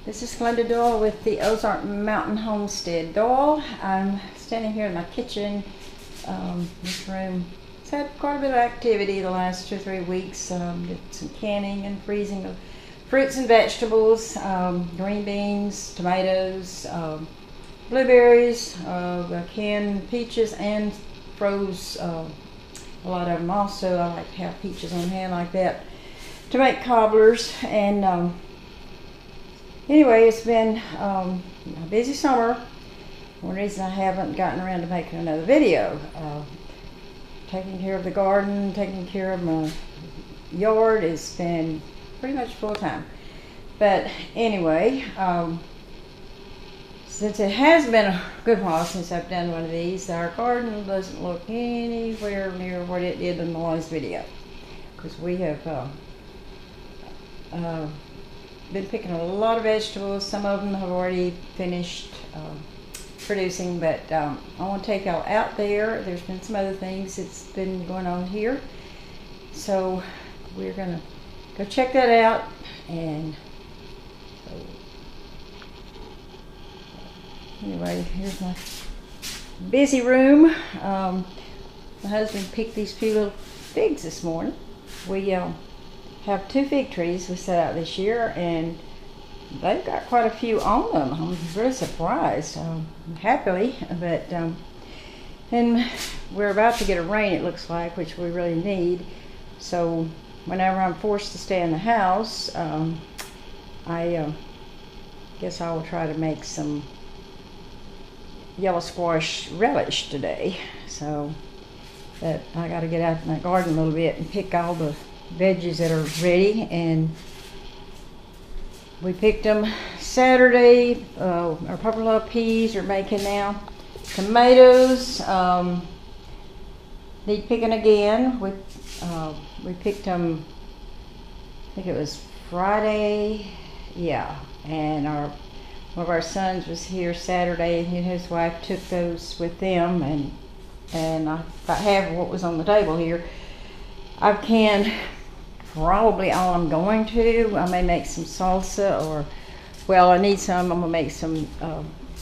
This is Glenda Doyle with the Ozark Mountain Homestead. Doyle, I'm standing here in my kitchen. This room has had quite a bit of activity the last 2 or 3 weeks. Did some canning and freezing of fruits and vegetables, green beans, tomatoes, blueberries, canned peaches, and froze a lot of them. Also, I like to have peaches on hand like that to make cobblers. And anyway, it's been a busy summer. One reason I haven't gotten around to making another video. Taking care of the garden, taking care of my yard has been pretty much full time. But anyway, since it has been a good while since I've done one of these, our garden doesn't look anywhere near what it did in the last video. Because we have been picking a lot of vegetables. Some of them have already finished producing, but I want to take y'all out there. There's been some other things that's been going on here, so we're gonna go check that out. And so anyway, here's my busy room. My husband picked these few little figs this morning. We have 2 fig trees we set out this year, and they've got quite a few on them. I'm really surprised, happily, but and we're about to get a rain, it looks like, which we really need. So whenever I'm forced to stay in the house, I guess I will try to make some yellow squash relish today. So but I got to get out in my garden a little bit and pick all the veggies that are ready. And we picked them Saturday. Our purple peas are making now. Tomatoes need picking again. We picked them, I think it was Friday, yeah. And one of our sons was here Saturday, and his wife took those with them, and about half of what was on the table here I've canned. Probably all I'm going to. I may make some salsa, or, well, I need some. I'm going to make some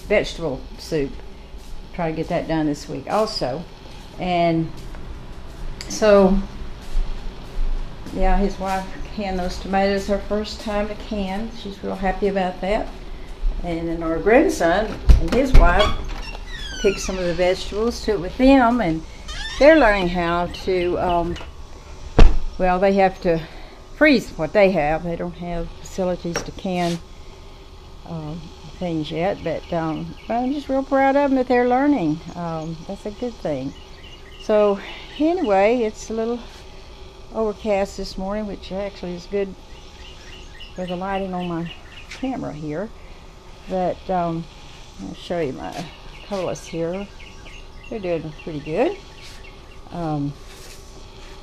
vegetable soup. Try to get that done this week also. And so, yeah, his wife canned those tomatoes her first time to can. She's real happy about that. And then our grandson and his wife picked some of the vegetables, took it with them, and they're learning how to well, they have to freeze what they have. They don't have facilities to can things yet, but I'm just real proud of them that they're learning. That's a good thing. So anyway, it's a little overcast this morning, which actually is good for the lighting on my camera here. But I'll show you my colas here. They're doing pretty good.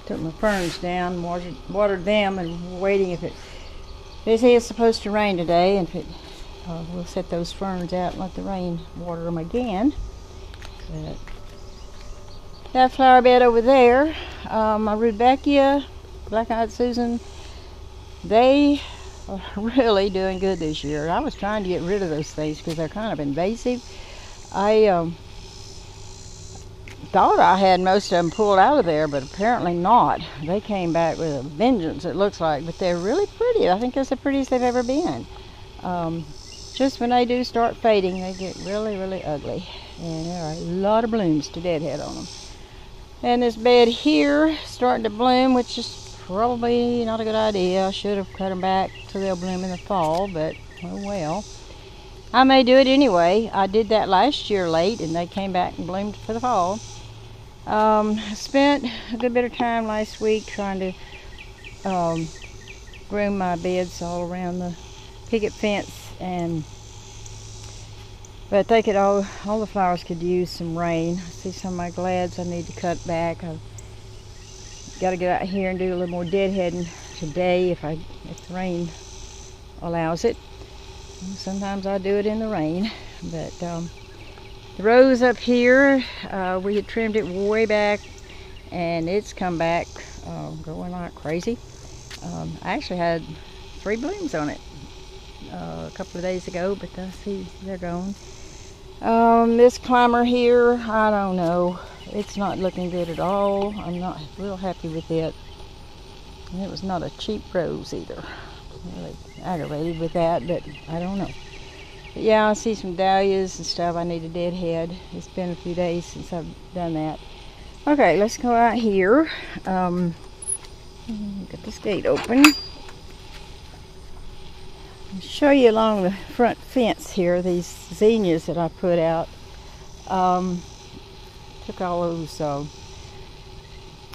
Took my ferns down, watered them, and waiting if they say it's supposed to rain today, and if it, we'll set those ferns out and let the rain water them again. But that flower bed over there, my rudbeckia, black-eyed Susan, they are really doing good this year. I was trying to get rid of those things because they're kind of invasive. I thought I had most of them pulled out of there, but apparently not. They came back with a vengeance, it looks like, but they're really pretty. I think that's the prettiest they've ever been. Just when they do start fading, they get really, really ugly. And there are a lot of blooms to deadhead on them. And this bed here starting to bloom, which is probably not a good idea. I should have cut them back so they'll bloom in the fall, but oh well. I may do it anyway. I did that last year late, and they came back and bloomed for the fall. I spent a good bit of time last week trying to groom my beds all around the picket fence, but they could all the flowers could use some rain. I see some of my glads I need to cut back. I've got to get out here and do a little more deadheading today if the rain allows it. Sometimes I do it in the rain, but the rose up here, we had trimmed it way back, and it's come back growing like crazy. I actually had 3 blooms on it a couple of days ago, but I see they're gone. This climber here, I don't know. It's not looking good at all. I'm not real happy with it. And it was not a cheap rose either. I'm really aggravated with that, but I don't know. But yeah, I see some dahlias and stuff. I need a deadhead. It's been a few days since I've done that. Okay, let's go out here. Get this gate open. I'll show you along the front fence here, these zinnias that I put out. Took all those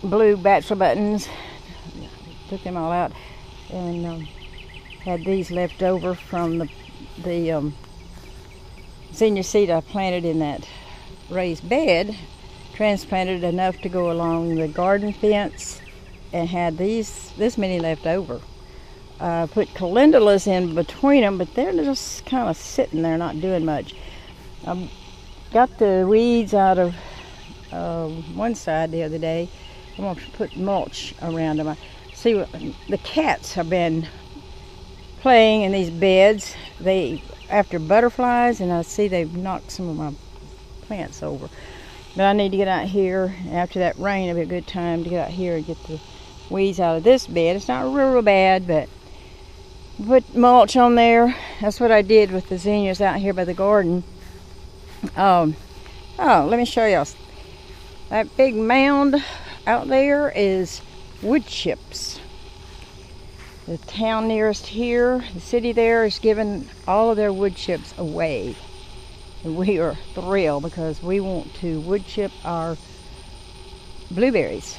blue bachelor buttons, took them all out, and had these left over from the zinnia seed I planted in that raised bed. Transplanted enough to go along the garden fence, and had this many left over. Put calendulas in between them, but they're just kind of sitting there not doing much. Got the weeds out of one side the other day. I'm going to put mulch around them. I see the cats have been playing in these beds. They after butterflies, and I see they've knocked some of my plants over. But I need to get out here. After that rain, it'll be a good time to get out here and get the weeds out of this bed. It's not real bad, but put mulch on there. That's what I did with the zinnias out here by the garden. Oh, let me show y'all. That big mound out there is wood chips. The town nearest here, the city there, is giving all of their wood chips away. And we are thrilled because we want to wood chip our blueberries.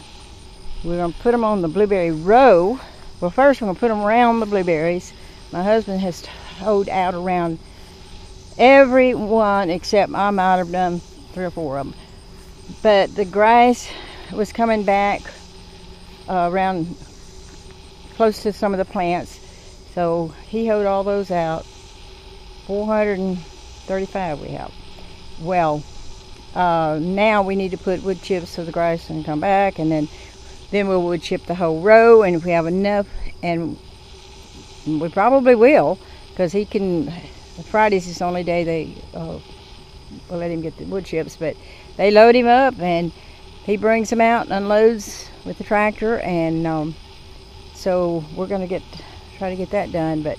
We're going to put them on the blueberry row. Well, first we're going to put them around the blueberries. My husband has hoed out around every one except I might have done 3 or 4 of them. But the grass was coming back around close to some of the plants, so he hoed all those out. 435 we have. Well, now we need to put wood chips so the grass can come back, and then we'll wood chip the whole row, and if we have enough, and we probably will, because he can. Friday's is the only day they will let him get the wood chips, but they load him up and he brings them out and unloads with the tractor, and so we're going to try to get that done. But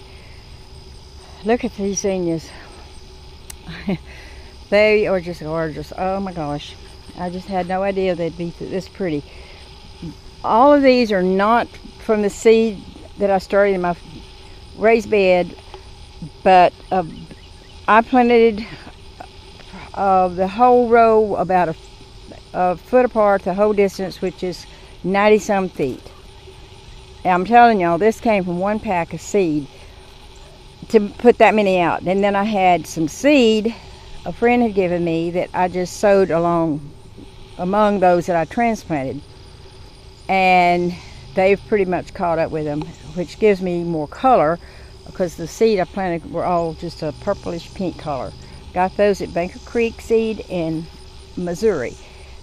look at these zinnias. They are just gorgeous. Oh my gosh, I just had no idea they'd be this pretty. All of these are not from the seed that I started in my raised bed, but I planted the whole row about a foot apart, the whole distance, which is 90 some feet. And I'm telling y'all, this came from one pack of seed to put that many out. And then I had some seed a friend had given me that I just sowed among those that I transplanted, and they've pretty much caught up with them, which gives me more color, because the seed I planted were all just a purplish pink color. Got those at Banker Creek Seed in Missouri,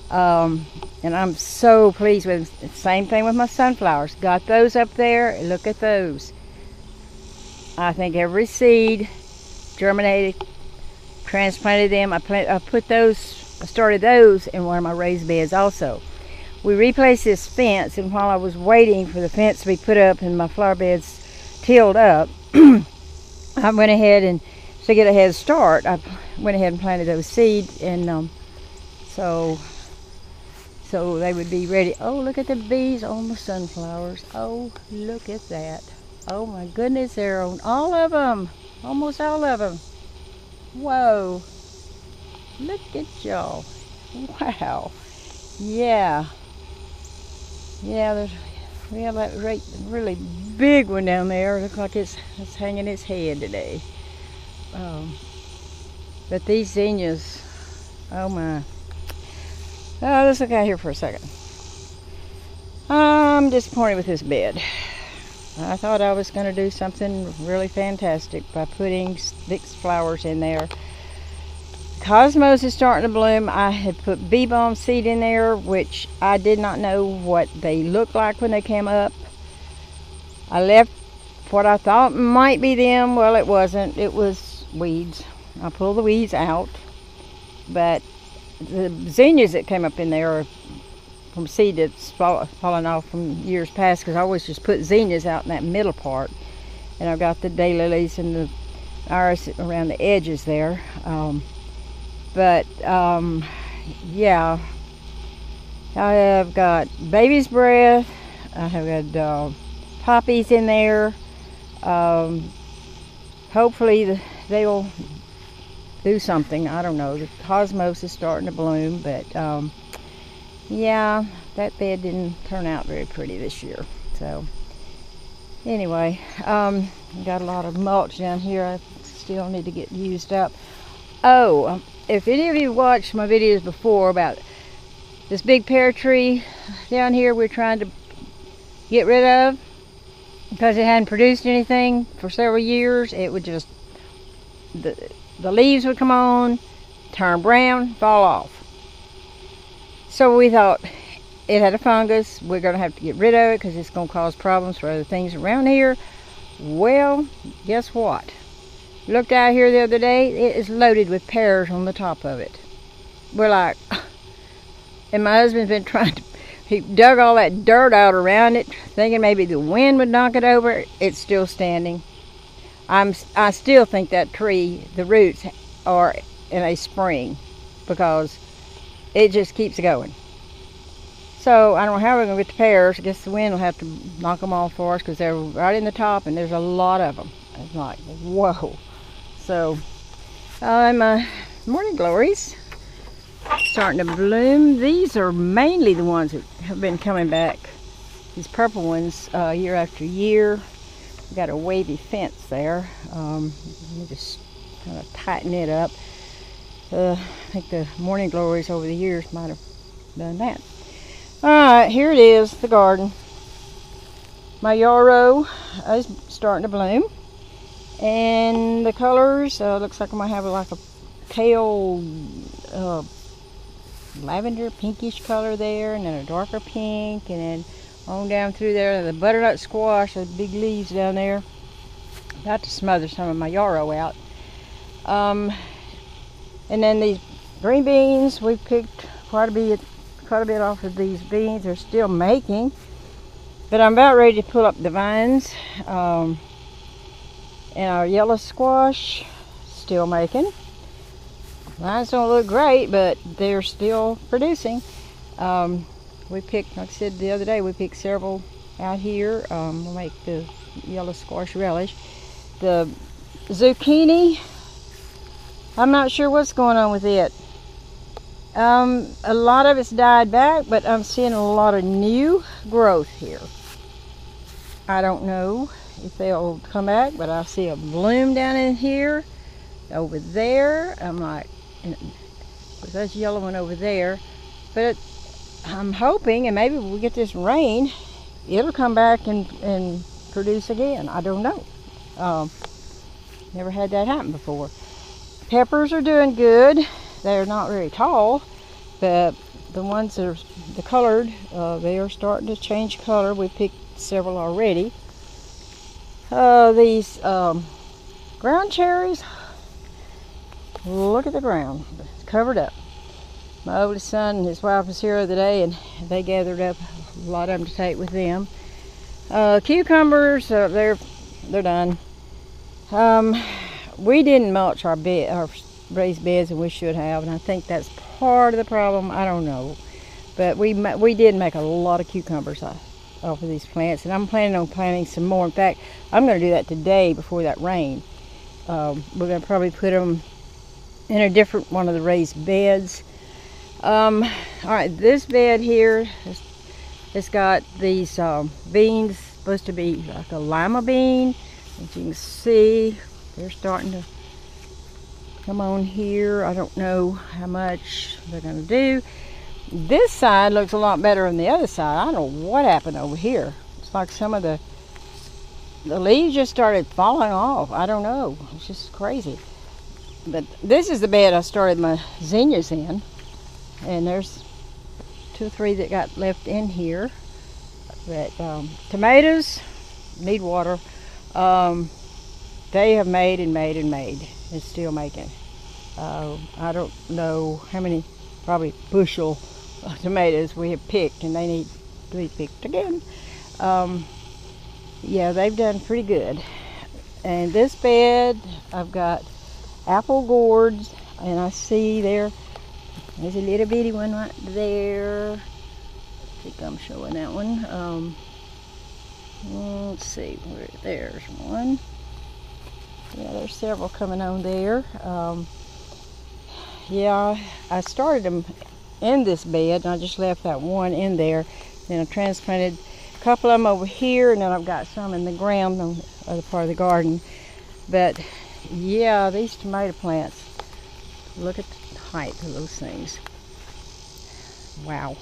and I'm so pleased with them. Same thing with my sunflowers. Got those up there. Look at those. I think every seed germinated, transplanted them. I started those in one of my raised beds also. We replaced this fence, and while I was waiting for the fence to be put up and my flower beds tilled up, I went ahead, and to get a head start, I went ahead and planted those seeds, and so they would be ready. Oh, look at the bees on the sunflowers. Oh, look at that. Oh my goodness, they're on all of them, almost all of them. Whoa, look at y'all. Wow. Yeah, we have that really big one down there. Looks like it's hanging its head today. But these zinnias, oh my. Oh, let's look out here for a second. I'm disappointed with this bed. I thought I was going to do something really fantastic by putting mixed flowers in there. Cosmos is starting to bloom. I had put bee balm seed in there, which I did not know what they looked like when they came up. I left what I thought might be them, well, it wasn't. It was weeds. I pulled the weeds out, but the zinnias that came up in there are from seed that's fallen off from years past, because I always just put zinnias out in that middle part, and I've got the daylilies and the iris around the edges there. Yeah, I have got baby's breath. I have got poppies in there. Hopefully they'll do something. I don't know. The cosmos is starting to bloom, but yeah, that bed didn't turn out very pretty this year. So anyway, got a lot of mulch down here. I still need to get used up. Oh, if any of you watched my videos before about this big pear tree down here we're trying to get rid of because it hadn't produced anything for several years, it would just, the leaves would come on, turn brown, fall off. So we thought it had a fungus. We're going to have to get rid of it because it's going to cause problems for other things around here. Well, guess what? Looked out here the other day, it is loaded with pears on the top of it. We're like, and my husband's been trying to, he dug all that dirt out around it, thinking maybe the wind would knock it over. It's still standing. I still think that tree, the roots are in a spring, because it just keeps going. So I don't know how we're going to get the pears. I guess the wind will have to knock them off for us, because they're right in the top and there's a lot of them. It's like, whoa. So my morning glories starting to bloom. These are mainly the ones that have been coming back. These purple ones year after year. We've got a wavy fence there. Let me just kind of tighten it up. I think the morning glories over the years might have done that. Alright, here it is, the garden. My yarrow is starting to bloom. And the colors, looks like I'm going to have like a pale lavender pinkish color there, and then a darker pink, and then on down through there the butternut squash, the big leaves down there. About to smother some of my yarrow out. And then these green beans, we picked quite a bit off of these beans. They're still making, but I'm about ready to pull up the vines. And our yellow squash, still making. Vines don't look great, but they're still producing. We picked, like I said the other day, we picked several out here. We'll make the yellow squash relish. The zucchini, I'm not sure what's going on with it. A lot of it's died back, but I'm seeing a lot of new growth here. I don't know if they'll come back, but I see a bloom down in here, over there. I'm like, that's yellow one over there, but I'm hoping, and maybe when we get this rain, it'll come back and produce again. I don't know. Never had that happen before. Peppers are doing good. They're not very tall, but the ones that are the colored, they are starting to change color. We picked several already. These ground cherries, look at the ground, it's covered up. My oldest son and his wife was here the other day, and they gathered up a lot of them to take with them. Cucumbers, they're done. We didn't mulch our raised beds, and we should have, and I think that's part of the problem. I don't know, but we did make a lot of cucumbers off of these plants, and I'm planning on planting some more. In fact, I'm going to do that today before that rain. We're going to probably put them in a different one of the raised beds. Alright, this bed here it's got these beans, supposed to be like a lima bean. As you can see, they're starting to come on here. I don't know how much they're going to do. This side looks a lot better than the other side. I don't know what happened over here. It's like some of the leaves just started falling off. I don't know. It's just crazy. But this is the bed I started my zinnias in. And there's 2 or 3 that got left in here. But tomatoes need water. They have made and made and made. It's still making. I don't know how many, probably bushel of tomatoes we have picked, and they need to be picked again. Yeah, they've done pretty good. And this bed, I've got apple gourds, and I see there's a little bitty one right there. I think I'm showing that one. Let's see, there's one. Yeah, there's several coming on there. Yeah, I started them in this bed, and I just left that one in there. Then I transplanted a couple of them over here, and then I've got some in the ground on the other part of the garden. But yeah, these tomato plants, look at the height of those things. Wow.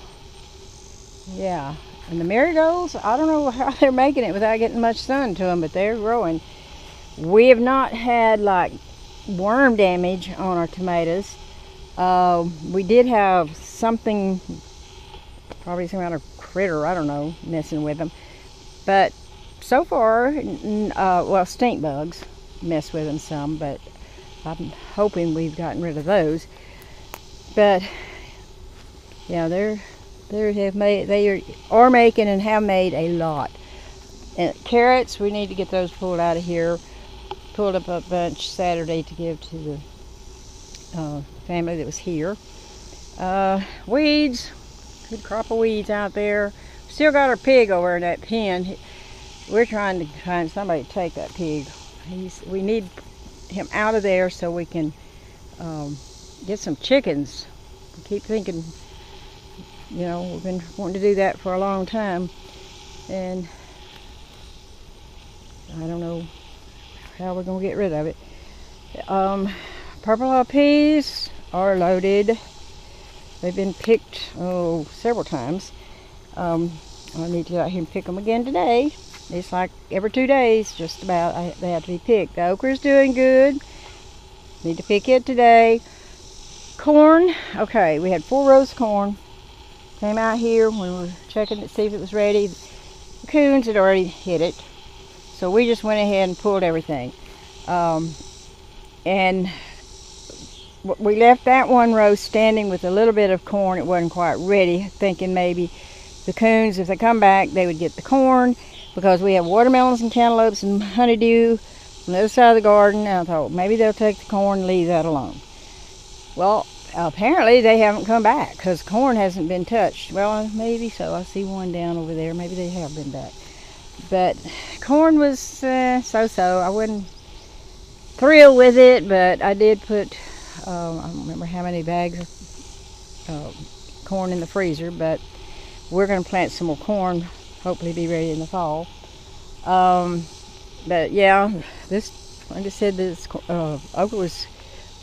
Yeah, and the marigolds, I don't know how they're making it without getting much sun to them, but they're growing. We have not had like worm damage on our tomatoes. We did have something, probably some kind of critter, I don't know, messing with them. But so far, well, stink bugs mess with them some, but I'm hoping we've gotten rid of those. But yeah, they are making and have made a lot. And carrots, we need to get those pulled out of here. Pulled up a bunch Saturday to give to the family that was here. Weeds, good crop of weeds out there. Still got our pig over in that pen. We're trying to find somebody to take that pig. We need him out of there so we can get some chickens. We keep thinking, you know, we've been wanting to do that for a long time, and I don't know how we're going to get rid of it. Purple haw peas are loaded. They've been picked several times. I need to go out here and pick them again today. It's like every 2 days, just about, they have to be picked. The okra's doing good. Need to pick it today. Corn, okay, we had 4 rows of corn. Came out here when we were checking to see if it was ready. The coons had already hit it. So we just went ahead and pulled everything. And we left that one row standing with a little bit of corn. It wasn't quite ready, thinking maybe the coons, if they come back, they would get the corn, because we have watermelons and cantaloupes and honeydew on the other side of the garden. And I thought maybe they'll take the corn and leave that alone. Well, apparently they haven't come back because corn hasn't been touched. Well, maybe so. I see one down over there. Maybe they have been back. But corn was so-so. I wasn't thrilled with it, but I did put, I don't remember how many bags of corn in the freezer, but we're going to plant some more corn, hopefully be ready in the fall. But yeah, this, like I said, this okra was,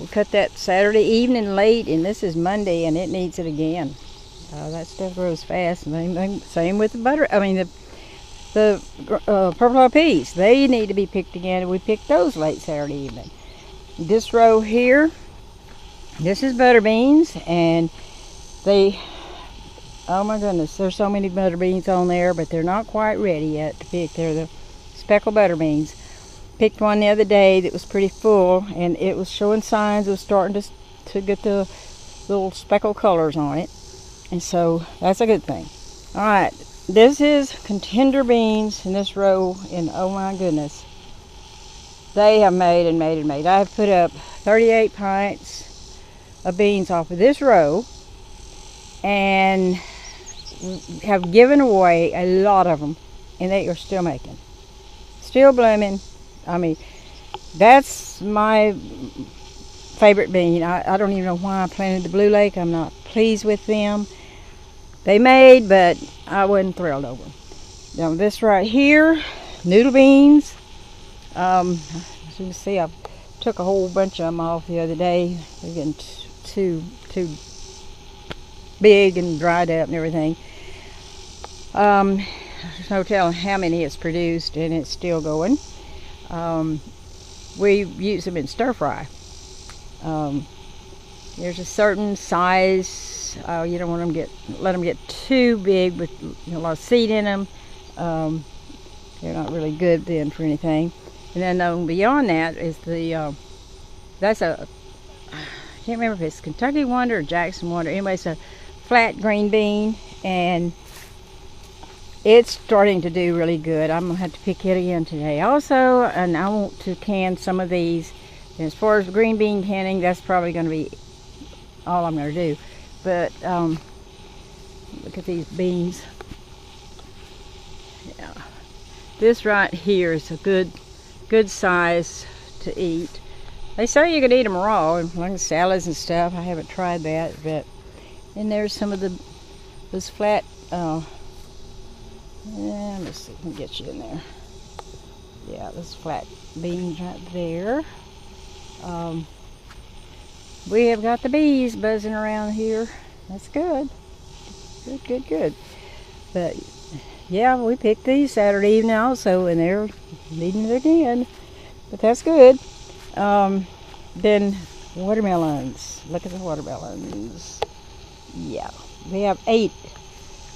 we cut that Saturday evening late, and this is Monday, and it needs it again. That stuff grows fast, and same with the butter. I mean, the purple haw peas, they need to be picked again, and we picked those late Saturday evening. This row here, this is butter beans, and they, oh my goodness, there's so many butter beans on there, but they're not quite ready yet to pick. They're the speckled butter beans. Picked one the other day that was pretty full, and it was showing signs of starting to get the little speckled colors on it, and so that's a good thing. All right, this is contender beans in this row, and oh my goodness, they have made and made and made. I have put up 38 pints of beans off of this row, and have given away a lot of them, and they are still making, still blooming. I mean, that's my favorite bean. I don't even know why I planted the Blue Lake. I'm not pleased with them. They made, but I wasn't thrilled over them. Now this right here, noodle beans. As you can see, I took a whole bunch of them off the other day. They're getting too big and dried up and everything. There's no telling how many it's produced, and it's still going. We use them in stir fry. There's a certain size. You don't want them let them get too big with a lot of seed in them. They're not really good then for anything. And then beyond that is the, that's a, I can't remember if it's Kentucky Wonder or Jackson Wonder. Anyway, it's a flat green bean, and it's starting to do really good. I'm gonna have to pick it again today also, and I want to can some of these. And as far as green bean canning, that's probably going to be all I'm going to do. But look at these beans. Yeah, this right here is a good size to eat. They say you can eat them raw, like salads and stuff. I haven't tried that, but and there's some of those flat. Let's see, let me get you in there. Yeah, those flat beans right there. We have got the bees buzzing around here. That's good. Good. But yeah, we picked these Saturday evening also, and they're needing it again. But that's good. Then watermelons. Look at the watermelons. Yeah, we have 8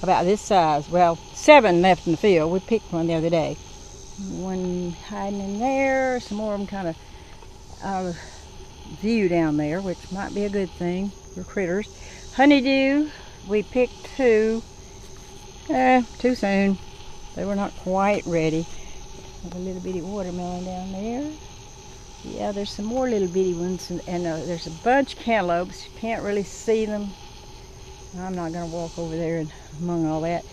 about this size. Well, 7 left in the field. We picked one the other day. One hiding in there. Some more of them kind of out of view down there, which might be a good thing for critters. Honeydew, we picked 2. Too soon. They were not quite ready. Have a little bitty watermelon down there. Yeah, there's some more little bitty ones, and there's a bunch of cantaloupes. You can't really see them. I'm not going to walk over there and among all that.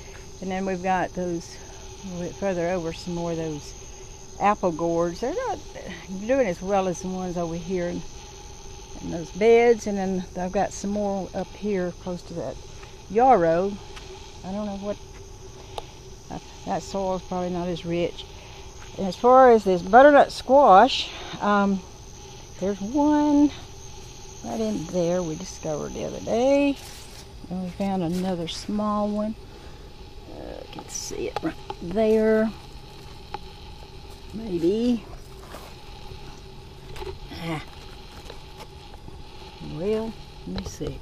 And then we've got those a little bit further over, some more of those apple gourds. They're not doing as well as the ones over here in those beds. And then I've got some more up here close to that yarrow. I don't know what, that soil's probably not as rich. And as far as this butternut squash, there's one right in there we discovered the other day. And we found another small one. You can see it right there. Maybe. Well, let me see.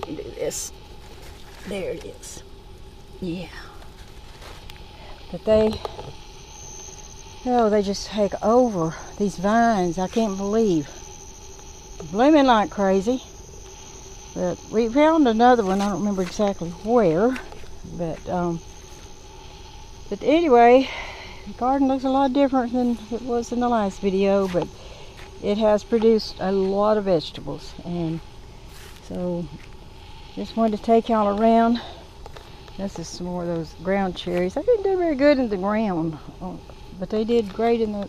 Do this. There it is. Yeah. But they just take over these vines. I can't believe. Blooming like crazy. But we found another one. I don't remember exactly where. But anyway, the garden looks a lot different than it was in the last video, but it has produced a lot of vegetables, and so just wanted to take y'all around. This is some more of those ground cherries. They didn't do very good in the ground, but they did great in the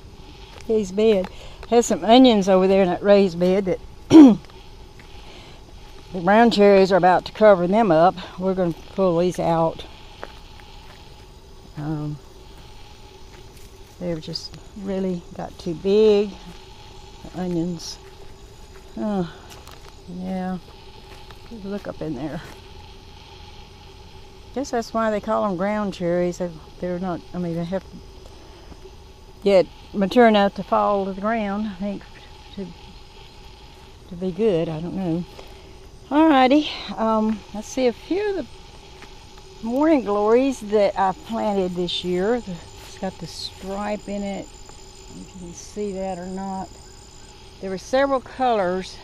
raised bed. Has some onions over there in that raised bed that the brown cherries are about to cover them up. We're going to pull these out. They've just really got too big. The onions. Oh, yeah. Look up in there. Guess that's why they call them ground cherries. They're not, I mean, they have to get mature enough to fall to the ground, I think, to be good. I don't know. Alrighty, let's see a few of the morning glories that I planted this year. It's got the stripe in it. If you can see that or not. There were several colors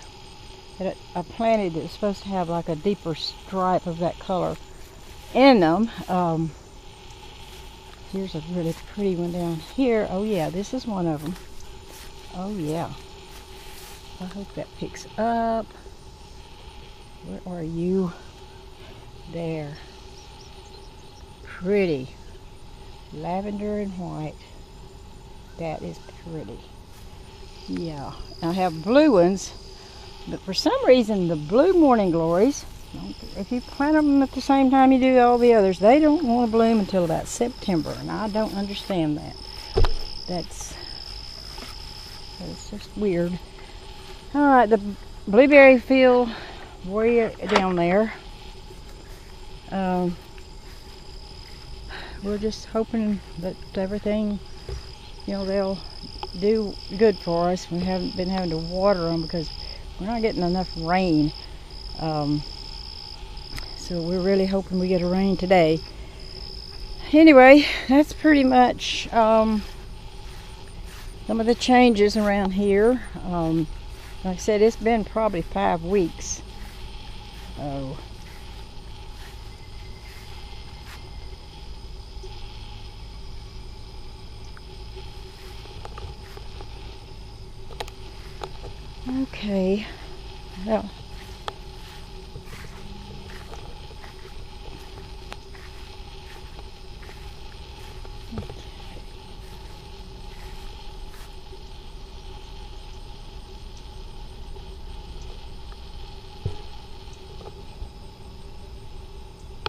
that I planted that was supposed to have like a deeper stripe of that color in them. Here's a really pretty one down here. Oh yeah, this is one of them. Oh yeah. I hope that picks up. Where are you? There. Pretty. Lavender and white. That is pretty. Yeah. I have blue ones, but for some reason the blue morning glories, if you plant them at the same time you do all the others, they don't want to bloom until about September, and I don't understand that. That's just weird. Alright, the blueberry field way down there. We're just hoping that everything, they'll do good for us. We haven't been having to water them because we're not getting enough rain. So we're really hoping we get a rain today. Anyway, that's pretty much some of the changes around here. Like I said, it's been probably 5 weeks. Oh. Okay. Well,